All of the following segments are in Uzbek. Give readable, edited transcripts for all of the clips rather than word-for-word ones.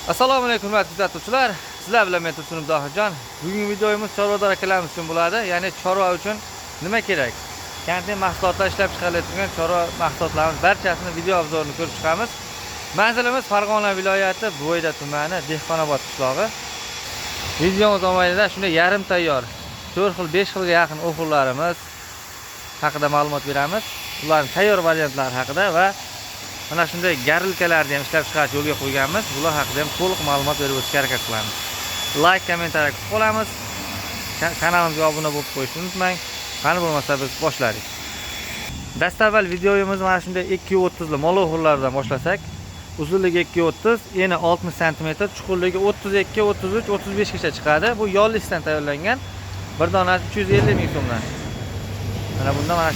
Assalomu alaykum hurmatli kuzatuvchilar. Sizlar bilan men Tursunim Dohirjon. Bugungi videomiz chorvador akalarimiz uchun bo'ladi. Ya'ni chorva uchun nima kerak? Kantin mahsulotlar ishlab chiqarilayotgan chorva mahsulotlarimiz barchasini video obzorini ko'rib chiqamiz. Manzilimiz Farg'ona viloyati Bo'yda tumani Dehqonobod qishlog'i. Videomiz mobaynida shunday yarim tayyor 4 xil 5 xilga yaqin o'xurlarimiz haqida ma'lumot beramiz. Ularning tayyor variantlari haqida va mana shunday garilkalarni ham ishlab chiqarish yo'lga qo'yganmiz. Bular haqida ham to'liq ma'lumot berib o'tishga harakat qilamiz. Like, kommentariya qilib qolamiz. Kanalimizga obuna bo'lib qo'yishni unutmang. Qani bo'lmasa biz boshladik. Dastavval videomizni mana shunday 230 li mol o'xurlardan boshlasak, uzunligi 230, eni 60 cm, chuqurligi 32, 33, 35 gacha chiqadi. Bu yollisdan tayyorlangan. Bir donasi 350 ming so'mdan. Mana bunda mana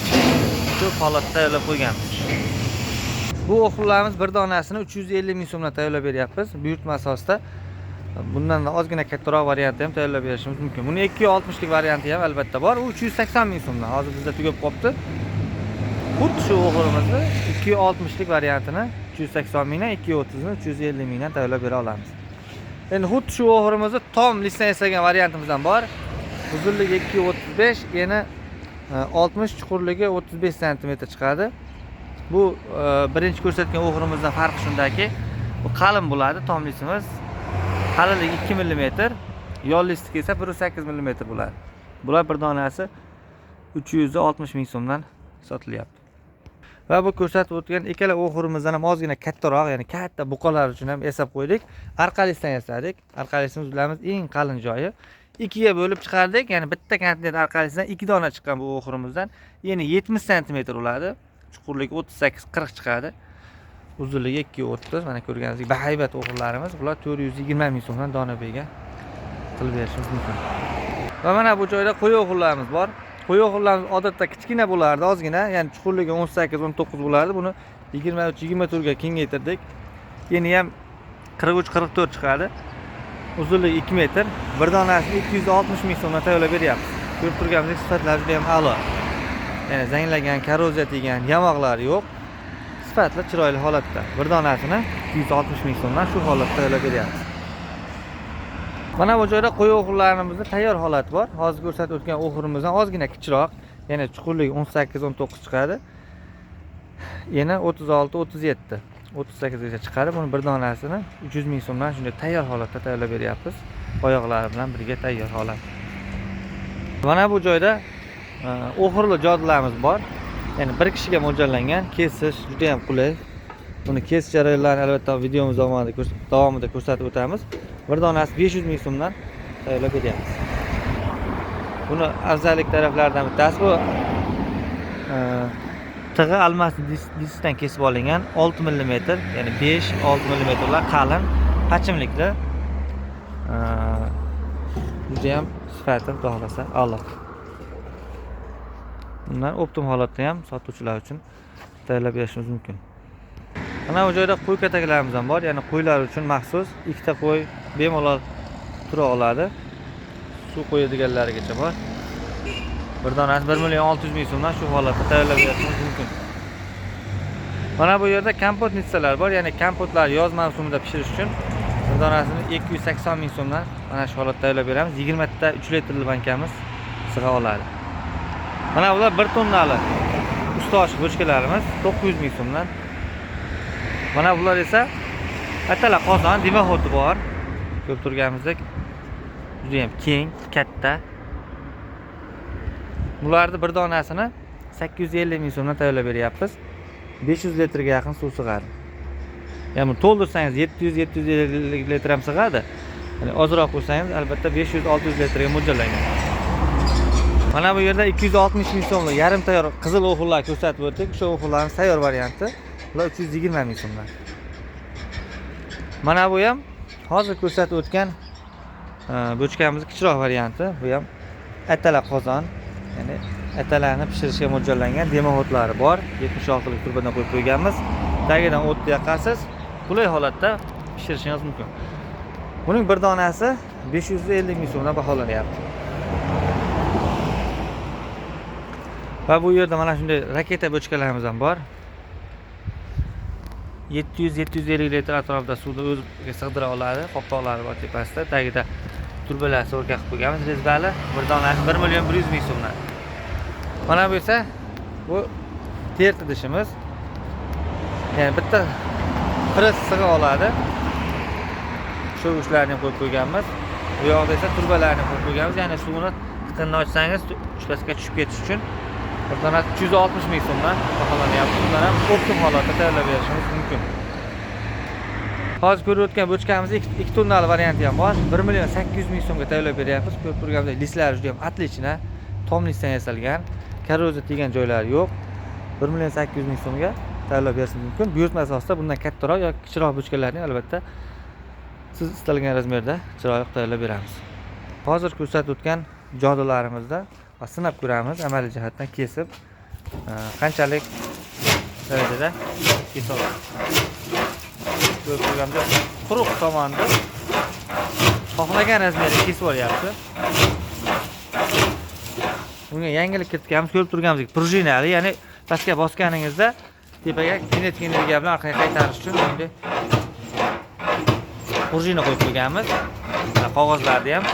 shu holatda tayyorlab qo'yganmiz. Bu o'xurlarimiz bir donasini 350 ming so'mdan tayyorlab beryapmiz. Buyurtma asosida. Bundan ozgina kattaroq variantni ham tayyorlab berishimiz mumkin. Buni 260 lik varianti ham albatta bor. U 380 ming so'mdan. Hozir bizda tugab qopti. Xuddi shu o'xurimizni 260 lik variantini 380 mingdan, 230 ni 350 mingdan tayyorlab bera olamiz. Endi xuddi shu o'xurimizni tom litsenziyalangan variantimiz ham bor. Uzunligi 235, eni 60, chuqurligi 35 cm chiqadi. Bu birinchi ko'rsatgan o'xurimizdan farqi shundaki, bu qalin bo'ladi, tomlisimiz. Qalinligi 2 mm, yollisi esa 1.8 mm bo'ladi. Bular bir donasi 360 ming so'mdan sotilyapti. Va bu ko'rsatib o'tgan ikkala o'xurimizdan ham ozgina kattaroq, ya'ni katta buqalar uchun ham yasab qo'ydik. Arqalisdan yasadik. Arqalisimiz bilamiz eng qalin joyi. Ikkiga bo'lib chiqardik, ya'ni bitta kontinent arqalisidan 2 dona chiqqan bu o'xurimizdan. Ya'ni 70 cm bo'ladi. Chuqurligi 38-40 chiqadi. Uzunligi 230. Mana ko'rganingizdek bahaybat o'xurlarimiz. Bular 420 ming so'mdan dona bega qilib berishimiz mumkin. Va mana bu joyda qo'y o'xurlarimiz bor. Qo'y o'xurlarimiz odatda kichkina bo'lardi, ozgina, ya'ni chuqurligi 18-19 bo'lardi. Buni 23-24 ga kengaytirdik. Yeni ham 43-44 chiqadi. Uzunligi 2 metr. Bir donasini 260 ming so'mdan tayyorlab beryapmiz. Ko'rib turganingizdek sifatlari juda ham a'lo. Ya'ni zanglagan, korroziya tegan, yamoqlari yo'q. Sifatli, chiroyli holatda. Bir donasini 260 ming so'mdan shu holatda tayyorlab beryapmiz. Mana bu joyda qo'y o'xurlarimizda tayyor holat bor. Hozir ko'rsatib o'tgan o'xurimizdan ozgina kichikroq, ya'ni chuqurligi 18-19 chiqadi. Yana 36-37, 38 gacha chiqadi. Buni bir donasini 300 ming so'mdan shunday tayyor holatda tayyorlab beryapmiz. Oyoqlari bilan birga tayyor holat. Mana bu joyda o'xurli jodilarimiz bor. Ya'ni bir kishiga mo'ljallangan, kesish juda ham qulay. Buni kesish jarayonlarini albatta videomiz davomida ko'rsatib o'tamiz. Bir donasi 500 ming so'mdan tayyorlab beryapmiz. Buni afzallik taraflaridan bittasi bu tig'i almas diskdan kesib olingan 6 mm, ya'ni 5-6 mm lar qalin, pachimlikli. Juda ham sifati xohlasa a'lo. Bundan optim holatda ham sotuvchilar uchun tayyorlab berishimiz mumkin. Mana bu joyda qo'y kataklarimiz ham bor, ya'ni qo'ylar uchun maxsus ikkita qo'y bemalol tura oladi. Suv qo'yadiganlarigacha bor. Bir donasi 1.600 ming so'mdan shu holatda tayyorlab berishimiz mumkin. Mana bu yerda kompot nitsalar bor, ya'ni kompotlar yoz mavsumida pishirish uchun bir donasini 280 ming so'mdan mana shu holatda tayyorlab beramiz. 20 ta 3 litrli bankamiz sig'a oladi. Mana bular 1 tonnali ustosh bochkalarimiz 900 ming so'mdan. Mana bular esa atala qozon, dimahoti bor. Ko'rib turganimizdek juda ham keng, katta. Bularni bir donasini 850 ming so'mdan tayyorlab beryapmiz. 500 litrga yaqin suv sig'adi. Ya'ni to'ldirsangiz 700-750 litr ham sig'adi. Ya'ni ozroq qo'ysangiz albatta 500-600 litrga mo'ljallangan. Mana bu yerda 260 ming so'mlik yarim tayyor qizil o'xurlar ko'rsatib o'tdik. O'sha o'xurlarning tayyor varianti. Bular 320 ming so'mdan. Mana bu ham hozir ko'rsatib o'tgan bochkamizning kichikroq varianti. Bu ham atala qozon, ya'ni atalarni pishirishga mo'ljallangan demahotlari bor. 76 lik turbadan qo'yib qo'yganmiz. Tagidan o't yoqasiz, qulay holatda pishirishingiz mumkin. Buning bir donasi 550 ming so'mdan baholanyapti. Va bu yerda mana shunday raketa bochkalarimiz ham bor. 700-750 litr atrofida suvni o'ziga sig'dira oladi. Qopqoqlari bor tepasida. Tagida turbalarni o'rkab qo'yganmiz. Rezbali bir donasi 1.100.000 so'mdan. Mana bu esa bu terti idishimiz. Ya'ni bitta piris sig'a oladi. Shu ushlarni ham qo'yib qo'yganmiz. Bu yoqda esa turbalarni qo'yib qo'yganmiz. Ya'ni suvni tiqinni ochsangiz uchpasga tushib ketish uchun bir donasi 360.000 so'mdan baholanyapti. Bundan ham optim holatda tayyorlab berishimiz mumkin. Hozir ko'rib o'tgan bochkamiz 2 tonnali varianti ham bor. 1.800.000 so'mga tayyorlab beryapmiz. Ko'rib turganimizdek lislari juda ham отлично, tom listdan yasalgan, korroziya tegan joylari yo'q. 1.800.000 so'mga tayyorlab berishingiz mumkin. Buyurtma asosida bundan kattaroq yoki kichikroq bochkalarni albatta siz istalgan razmerda chiroyli tayyorlab beramiz. Hozir ko'rsatib o'tgan jodolarimizda sinab ko'ramiz, amaliy jihatdan kesib qanchalik darajada kesa olamiz. Ko'rib turganimda quruq tomonda xohlagan razmerda kesib olyapti. Bunga yangilik kiritganmiz, ko'rib turganimizdek prujinali, ya'ni pastga bosganingizda tepaga kinetik energiya bilan orqaga qaytarish uchun bunday prujina qo'yib qo'yganmiz. Qog'ozlarni ham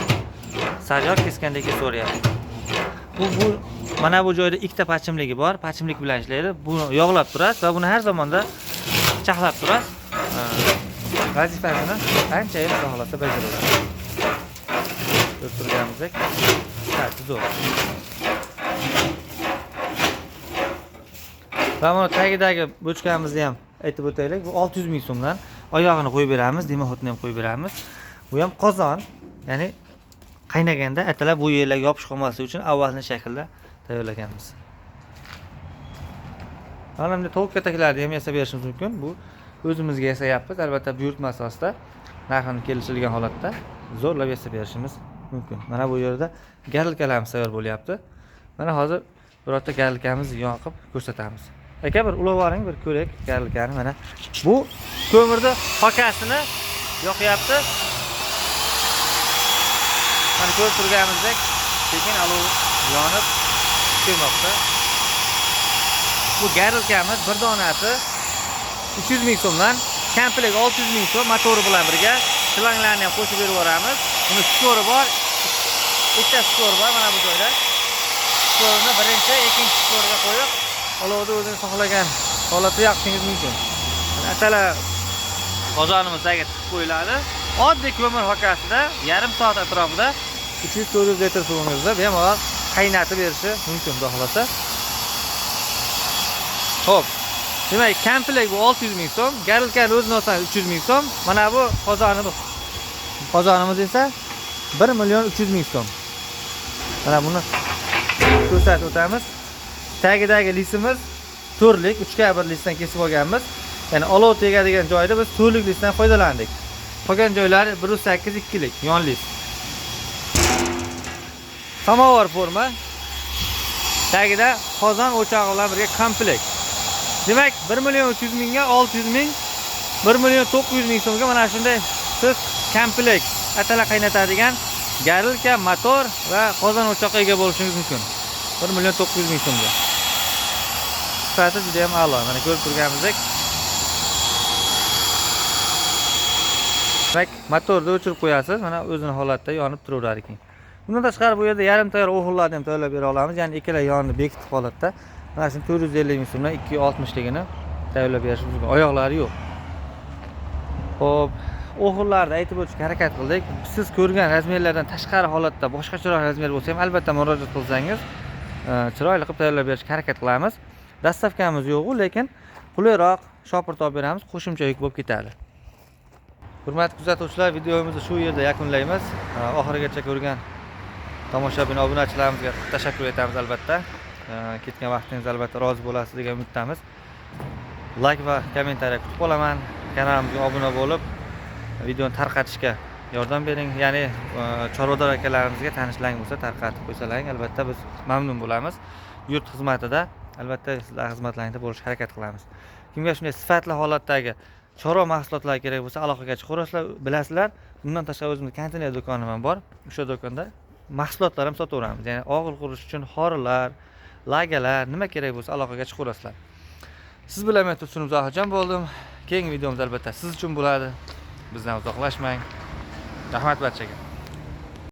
sajyor keskandek kesaveryapti. Bu mana bu joyda ikkita pachimligi bor, pachimlik bilan ishlaydi. Buni yog'lab turasiz va buni har zamonda chaqlab turasiz. Vazifasini qanchayam xohlasa bajaradi. Ko'rib turganimizdek, zo'r. Va mana tagidagi bochkamizni ham aytib o'taylik. Bu 600.000 so'mdan oyog'ini qo'yib beramiz, dimoxotni ham qo'yib beramiz. Bu ham qozon, ya'ni qaynaganda atalar bu yerlarga yopish qolmasligi uchun avvalgi shaklda tayyorlaganmiz. Mana bunday tovuq kataklarni ham yasab berishimiz mumkin. Bu o'zimizga yasayapmiz. Albatta buyurtma asosida narxini kelishilgan holatda zo'rlab yasab berishimiz mumkin. Mana bu yerda garilkalarimiz tayyor bo'lyapti. Mana hozir birorta garilkamizni yoqib ko'rsatamiz. Aka bir ulab oling, bir ko'rak garilkani. Mana bu ko'mirni hokasini yoqyapti. Mana ko'rib turganimizdek sekin olov yonib kelmoqda. Bu garilkamiz bir donasi 300.000 so'mdan, komplet 600.000 so'm motori bilan birga shilanglarni ham qo'shib berib yuboramiz. Buni skori bor. Ikkita skor bor mana bu joyda. Skorni birinchi, ikkinchi skorga qo'yib, olovni o'zingiz xohlagan holatda yoqishingiz mumkin. Atalar qozonimizga tiqib qo'yiladi. Oddiy ko'mir hokasida yarim soat atrofida 300-400 litr suvimizda bemalol qaynatib berishi mumkin, xudo xolasa. Xo'p. Demak, komplet bu 600.000 so'm, garilkani o'zini olsangiz 300.000 so'm. Mana bu qozonimiz. Qozonimiz esa 1.300.000 so'm. Mana buni ko'rsatib o'tamiz. Tagidagi lisimiz to'rlik, 3x1 listdan kesib olganmiz. Ya'ni olov tegadigan joyda biz to'rlik listdan foydalandik. Qolgan joylari 1.8 2lik yon list. Samovar forma. Tagida qozon o'chog'i bilan birga komplet. Demak, 1.300.000 ga 600.000, 1.900.000 so'mga mana shunday siz komplet atalar qaynatadigan garilka, motor va qozon o'choqqa ega bo'lishingiz mumkin. 1.900.000 so'mga. Sifati juda ham a'lo. Mana ko'rib turganimizdek. Demak, motorni o'chirib qo'yasiz, mana o'zini holatda yonib turaverar ekan. Bundan tashqari bu yerda yarim tayyor o'g'illarni ham tayyorlab bera olamiz. Ya'ni ikkala yonni bekitib holatda. Mana shuni 450.000 so'mdan 260 ligini tayyorlab berishimiz mumkin. Oyoqlari yo'q. Xo'p, o'g'illarni aytib o'tishga harakat qildik. Siz ko'rgan razmerlardan tashqari holatda boshqacharoq razmer bo'lsa ham albatta murojaat qilsangiz, chiroyli qilib tayyorlab berishga harakat qilamiz. Dastavkamiz yo'q-ku, lekin qulayroq shopir topib beramiz, qo'shimcha yuk bo'lib ketadi. Hurmatli kuzatuvchilar, videomizni shu yerda yakunlaymiz. Oxirigacha ko'rgan tomoshabin obunachilarimizga tashakkur etamiz albatta. Ketgan vaqtingiz albatta rozi bo'lasiz degan umiddamiz. Like va kommentariya kutib qolaman. Kanalimizga obuna bo'lib, videoni tarqatishga yordam bering. Ya'ni chorvador akalarimizga tanishlang bo'lsa tarqatib qo'ysalaring, albatta biz mamnun bo'lamiz. Yurt xizmatida albatta sizlar xizmatlaringizda bo'lishga harakat qilamiz. Kimga shunday sifatli holatdagi chorva mahsulotlari kerak bo'lsa aloqaga chiqaverasizlar, bilasizlar. Bundan tashqari o'zimiz konteyner do'konim ham bor. O'sha do'konda mahsulotlar ham sotaveramiz. Ya'ni og'ir qurish uchun xorilar, lagalar, nima kerak bo'lsa aloqaga chiqaverasizlar. Siz bilan men Tursunim Zohidjon bo'ldim. Keyingi videomiz albatta siz uchun bo'ladi. Bizdan uzoqlashmang. Rahmat barchaga.